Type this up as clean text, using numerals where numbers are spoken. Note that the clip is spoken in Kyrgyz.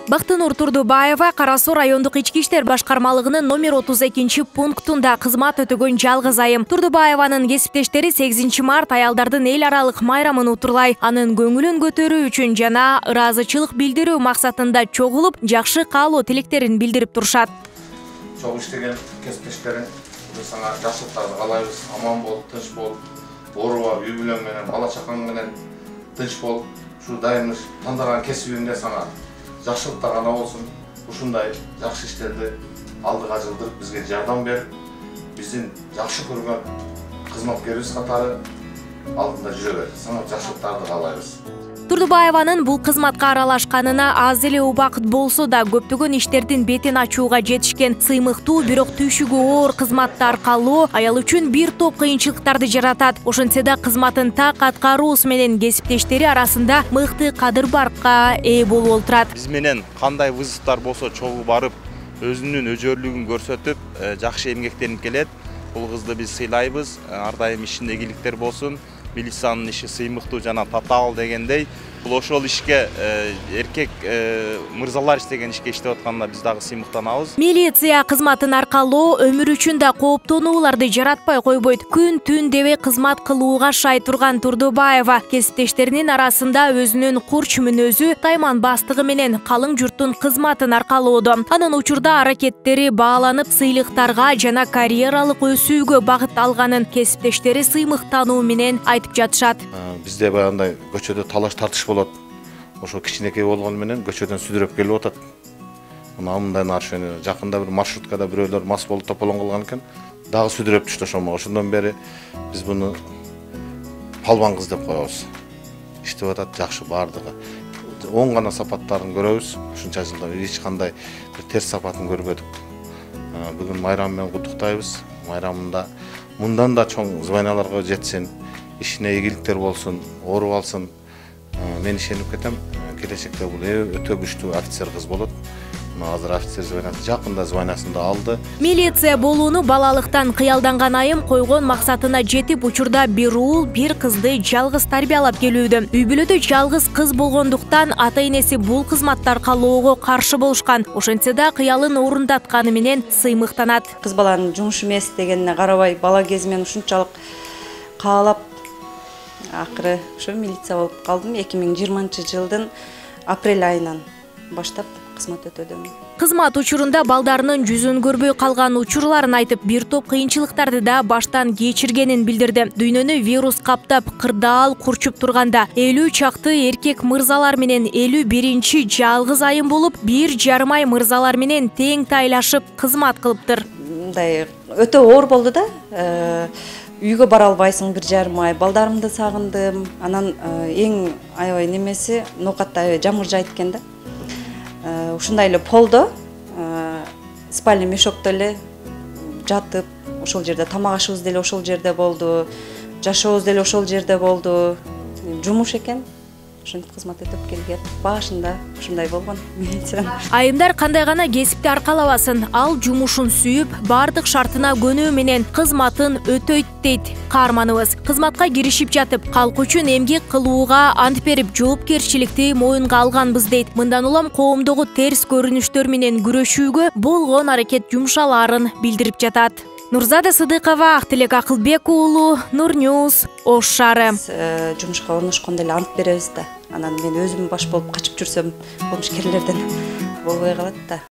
Бактынур Турдубаева Кара Суу райондук ички иштер башкармалыгынын номер 32 пунктунда кызмат өтөгөн жалгыз айым. Турдубаеванын кесиптештери 8 март аялдардын эл аралык майрамын утурлай, анын көңүлүн көтөрүү үчүн жана ыраазычылык билдирүү максатында чогулуп, жакшы каалоо тилектерин билдирип турушат. Чогуу иштеген кесиптештериң сага жакшылыктарды каалайбыз. Аман бол, тынч бол, ооруба, үй бүлөң менен, бала чакаң менен тынч бол. Ушу дайым тандаган кесибиңде сага жакшылыктар гана болсун. Ушундай жакшы иштерди алдыга жылдырып бизге жардам берип, биздин жакшы көргөн кызматкерибиз катары алдында жүрө бер. Сага жакшылыктарды каалайбыз. Турдубаеванын бул кызматка аралашканына аз эле убакыт болсо да көптөгөн иштердин бетин ачууга жетишкен сыймыктуу, бирок түйшүгү оор кызматты аркалоо аял үчүн бир топ кыйынчылыктарды жаратат. Ошентсе да кызматын так аткаруусу менен кесиптештери арасында мыкты кадыр-баркка ээ болуп олтурат. Биз менен кандай вызовдор болсо чогуу барып, өзүнүн өжөрлүгүн көрсөтүп, жакшы эмгектенип келет. Бул кызды биз сыйлайбыз. Ар дайым ишинде ийгиликтер болсун. Милициянын иши сыймыктуу жана татаал дегендей, бул ошол ишке эркек мырзалар иштеген ишке иштеп атканда биз дагы сыймыктанабыз. Милиция кызматын аркалоо өмүр үчүн да кооптонууларды жаратпай койбойт. Күн түн дебей кызмат кылууга шай турган Турдубаева кесиптештеринин арасында өзүнүн курч мүнөзү, тайман бастыгы менен калың журттун кызматын аркалоодо. Анын учурда аракеттери бааланып, сыйлыктарга жана карьералык өсүүгө багыт алганын кесиптештери сыймыктануу менен айтып жатышат. Бизде баягындай көчөдө талаш тартыш болот. Ошо кичинекей болгону менен көчөдөн сүдүрөп келип атат. Мындай аршыны жакында бир маршруткада бирөөлөр мас болуп тополон кылган экен. Дагы сүдүрөп түштү ошомо. Ошондон бери биз буну палбан кыз деп коебуз. Иштеп атат жакшы бардыгы. Оң гана сапаттарын көрөбүз. Ушунча жылда эч кандай терс сапатын көрбөдүк. Бүгүн майрам менен куттуктайбыз. Майрамында мындан да чоң званияларга жетсин. Ишине ийгиликтер болсун, ооруп алсын. Мен ишенип кетем, келечекте бул өтө күчтүү офицер кыз болот. Азыр офицер званиясы жакында званиясында алды. Милиция болууну балалыктан кыялданган айым койгон максатына жетип, учурда бир уул, бир кызды жалгыз тарбиялап келүүдө. Үй бүлөдө жалгыз кыз болгондуктан ата-энеси бул кызматты аркалоого каршы болушкан. Ошентсе да кыялын орундатканы менен сыймыктанат. Кыз баланын жумуш эмес дегенине карабай, бала кезимен ушунчалык каалап акыры ошо милиция болуп калдым. 2020 жылдын апрель айынан баштап кызмат өтөдүм. Кызмат учурунда балдарынын жүзүн көрбөй калган учурларын айтып, бир топ кыйынчылыктарды да баштан кечиргенин билдирди. Дүйнөнү вирус каптап, кырдаал курчуп турганда 50 чакты эркек мырзалар менен 51-чи жалгыз айым болуп, 1,5 ай мырзалар менен тең тайлашып кызмат кылыптыр. Мындай өтө оор болду да. Үйгө бара албайсың 1,5 ай, балдарымды сагындым. Анан эң аябай немеси ноокатта аябай жамгыр жайт экен да. Ушундай эле полдо, спальный мешокто эле жатып, ошол жерде тамак ашыбыз деле ошол жерде болду, жашообуз деле ошол жерде болду. Жумуш экен. Ошентип кызмат өтүп келген. Башында ушундай болгон милиция. Айымдар кандай гана кесипти аркалабасын, ал жумушун сүйүп, бардык шартына көнүү менен кызматын өтөйт дейт каарманыбыз. Кызматка киришип жатып, калк үчүн эмгек кылууга ант берип, жоопкерчиликти моюнга алганбыз дейт. Мындан улам коомдогу терс көрүнүштөр менен күрөшүүгө болгон аракет жумшалаарын билдирип жатат. Нурзада Сыдыкова, Актилек Акылбек уулу, Нур Ньюс, Ош шаары. Жумушка орношкондо эле ант беребиз да. Анан мен өзүм баш болуп качып жүрсөм, кылмышкерлерден болбой калат да.